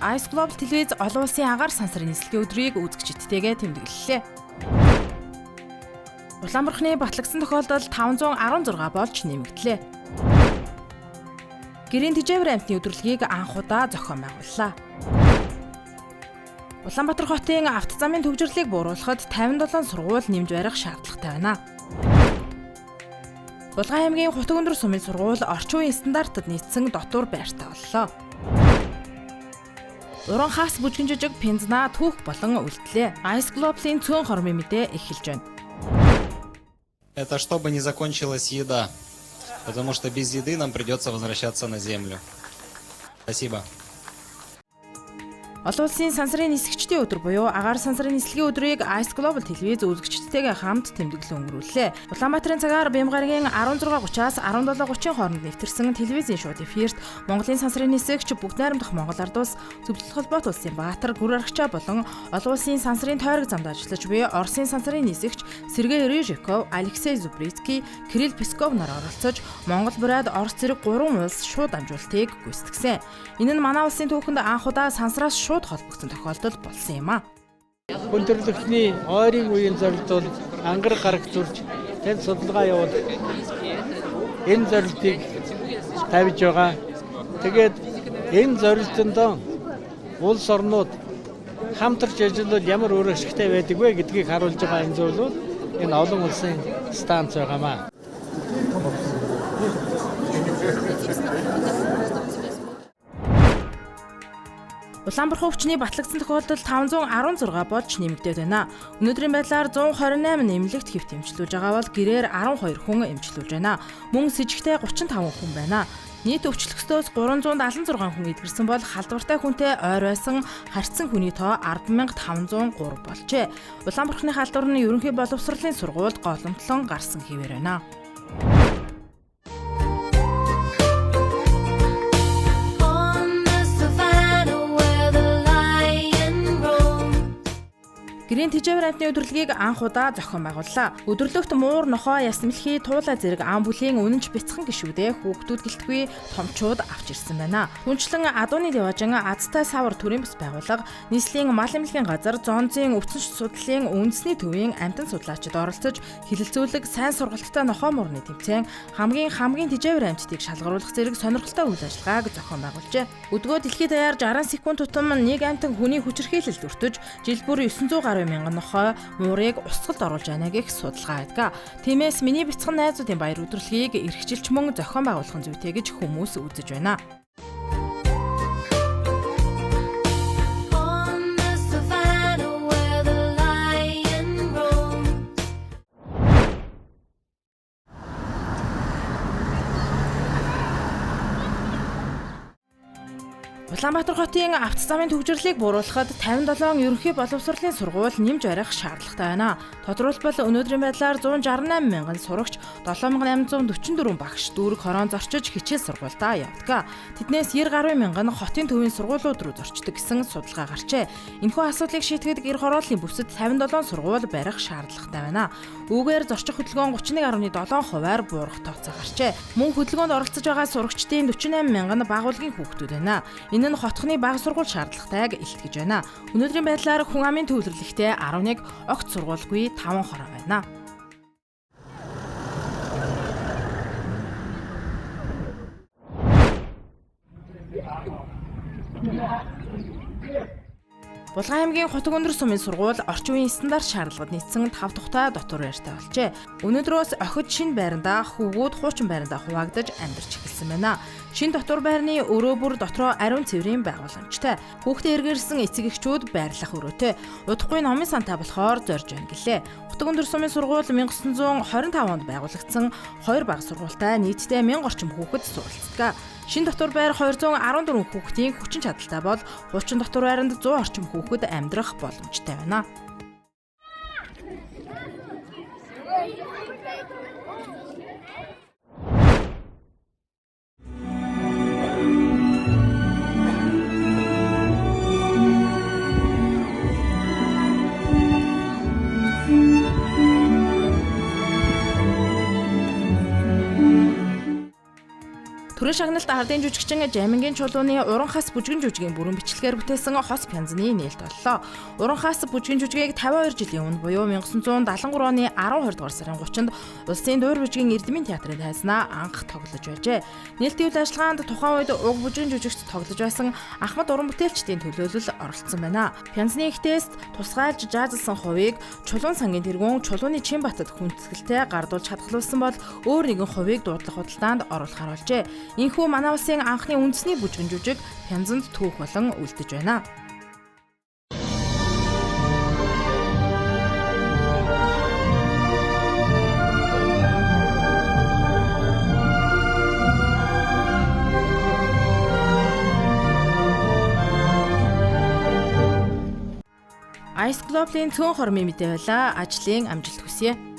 Ice Global телевиз олон улсын агаар сансрын нислэгийн өдрийг үзэгчдтэйгээ тэмдэглэлээ. Улаанбархны батлагдсан тохиолдол 516 болж нэмэгдлээ. Гэрийн тэжээвэр амтны өдрөлгийг анх удаа зохион байгууллаа. Улаанбаатар хотын автозамын төвжирлийг бууруулахад 57 сургууль нэмж барих шаардлагатай байна. Булган аймгийн Хутаг өндөр сумын сургууль орчин үеийн стандартад нийцсэн дотор байртай боллоо. Уран хаас бүжгэн жижиг пензна түүх болон үлдлээ. Ice Global-ийн цөөн хормын мэдээ эхэлж байна. Это чтобы не закончилась еда, потому что без еды нам придется возвращаться на землю. Спасибо. Олон улсын сансрын нисгчдийн өдөр буюу агаар сансрын нислэгийн өдрийг Ice Global телевиз үзэгчдтэйгээ хамт тэмдэглэн өнгөрүүллээ. Улаанбаатарын цагаар Бямгаргийн 16:30-аас 17:30 хооронд нэвтэрсэн телевизийн шууд эфирт Монголын сансрын нисгч бүгд найрамдах Монгол Ард улс, Зөвлөлт холбоот улсын Баатар гүр аргачаа болон олон улсын сансрын тойрог замд ажиллаж буй Оросын сансрын нисгч Сергей Рыжиков, Алексей Зубрицкий, Кирилл Песков нар оролцож Монгол бүрээд Орос зэрэг 3 улс шууд амжуултыг гүйцэтгсэн. Энэ нь манай улсын түүхэнд анх удаа сансраас шууд холбогдсон тохиолдол болсон юм а. Хүндрэлтний ойрын үеийн зорилтууд ангар гараг зурж тань судалгаа явуулж энэ зорилтыг тавьж байгаа. Тэгээд энэ зорилтондоо улс орнууд хамтарч ажиллавал ямар өөр ашигтай байдаг вэ гэдгийг харуулж байгаа энэ зөвлөл энэ олон улсын станц байгаамаа. Улаанбархан өвчний батлагдсан тохиолдол 516 болж нэмэгдээд байна. Өнөөдрийн байдлаар 128 нэмлэгт хэвт эмчилүүлж байгаа бол гэрээр 12 хүн эмчилүүлж байна. Мөн с ิจ гтэй 35 хүн байна. Нийт өвчлөгчдөөс 376 хүн эдгэрсэн бол халдвартай хүнтэй ойр байсан харьцсан хүний тоо 10,503 болжээ. Улаанбарханы халдвар нь ерөнхий боловсролын сургуульд голомтлон гарсан хэвээр байна. Гэрийн тэжээвэр амтны өдрөлгийг анх удаа зохион байгууллаа. Өдөрлөгт муур, нохоо, ясмэлхий, туула зэрэг ам бүлийн үнэнч бяцхан гишүүдээ хүүхдүүд гэлтгүй томчууд авч ирсэн байна. Түнчлэн адууны деважин азтай савар төрийн бас байгууллага, нийслэлийн мал эмнэлгийн газар, зоонзын өвчнөд судлалын үндэсний төвийн амтан судлаачид оролцож хилэлцүүлэг, сайн сургалттай нохоо муурны тэмцээн, хамгийн тэжээвэр амттыг шалгаруулах зэрэг сонирхолтой үйл ажиллагааг зохион байгуулжээ. Өдгөө дэлхийд даяар 60 секунд тутам нэг амтан хүний хүчирхийлэлд өртөж, жил бүр 900 гаруй мянган нохой муурыг усгалд оруулж байна гэх судалгаа байдаг. Тиймээс миний бяцхан найзуудын баяр өдрөлгийг эрхжилч мөн зохион байгуулахын зүйтэй гэж хүмүүс үзэж байна. Улаанбаатар хотын автозамын төвжирлийг бууруулахад 57 ерөнхий боловсролын сургууль нэмж барих шаардлагатай байна. Тодорхойлбол өнөөдрийн байдлаар 168 мянган сурагч, 7844 багш дүүрэг хорон зорчиж хичээл сургуультаа явдаг. Тэднээс 90 гаруй мянган хотын төвийн сургуулиуд руу зорчдог гэсэн судалгаа гарчээ. Энэхүү асуудлыг шийдэхэд гэр хорооллын бүсэд 57 сургууль барих шаардлагатай байна. Үүгээр зорчих хөдөлгөөн 31.7%-аар буурах тооцоо гарчээ. Мөн хөдөлгөөнд оролцож байгаа сурагчдын 48 мянган байгууллагын хүүхдүүд байна. Энэ нь хотхны бага сургууль шаардлагатайг илтгэж байна. Өнөөдрийн байдлаар хүн амын төвлөрлөгтэй 11, огт сургуульгүй 5 хороо байна. Булган аймгийн Хутаг өндөр сумын сургууль орчин үеийн стандарт шаардлагад нийцсэн 5 тухтай дотор байртай болжээ. Өнөөдрөөс охид шинэ байрандаа хүүгүүд хуучин байрандаа хуваагдаж амьдарч эхэлсэн байна. Шинэ дотор байрны өрөө бүр дотроо ариун цэврийн байгууламжтай. Хүүхдээ эргэрсэн эцэг эхчүүд байрлах өрөөтэй. Удахгүй номын сантай болохоор зорж байна гэлээ. Хутаг өндөр сумын сургууль 1925 онд байгуулагдсан 2 бага сургуультай нийтдээ 1000 орчим хүүхэд суралцдаг. Шинэ дотор байр 214 хүүхдийн хүчин чадалтай бол хуучин дотор байранд 100 орчим хүүхэд амьдрах боломжтой байна. Төрийн шагналт ардын жүжигчин Жамингийн чулууны уран хас бүжгэн жүжигийн бүрэн бичлэгээр бүтээсэн хос пянзны нээлт боллоо. Уран хас бүжгэн жүжигийг 52 жилийн өмнө буюу 1973 оны 12 дугаар сарын 30-нд Улсын Дуур бүжгийн Эрдэмийн театрын тайзнаа анх тоглож байжээ. Нээлтийн үйл ажиллагаанд тухайн үед уг бүжгэн жүжигч тоглож байсан Ахмад уран бүтээлчдийн төлөөлөл оролцсон байна. Пянзны ихтэйст тусгайлж жаазлсан хувийг Чулуун сангийн тэргүүн Чулууны Чинбатад хүндэтгэлтэй гардуулж хадгалуулсан бол өөр нэгэн хувийг дуудлага худалдаанд оруулахар болжээ. Энэхүү манай улсын анхны үндэсний бүжгэн жүжиг Пянзанд түүх болон үлдэж байна. Ice Globe-ийн цөөн хормын мэдээ байла. Ажлын амжилт хүсье.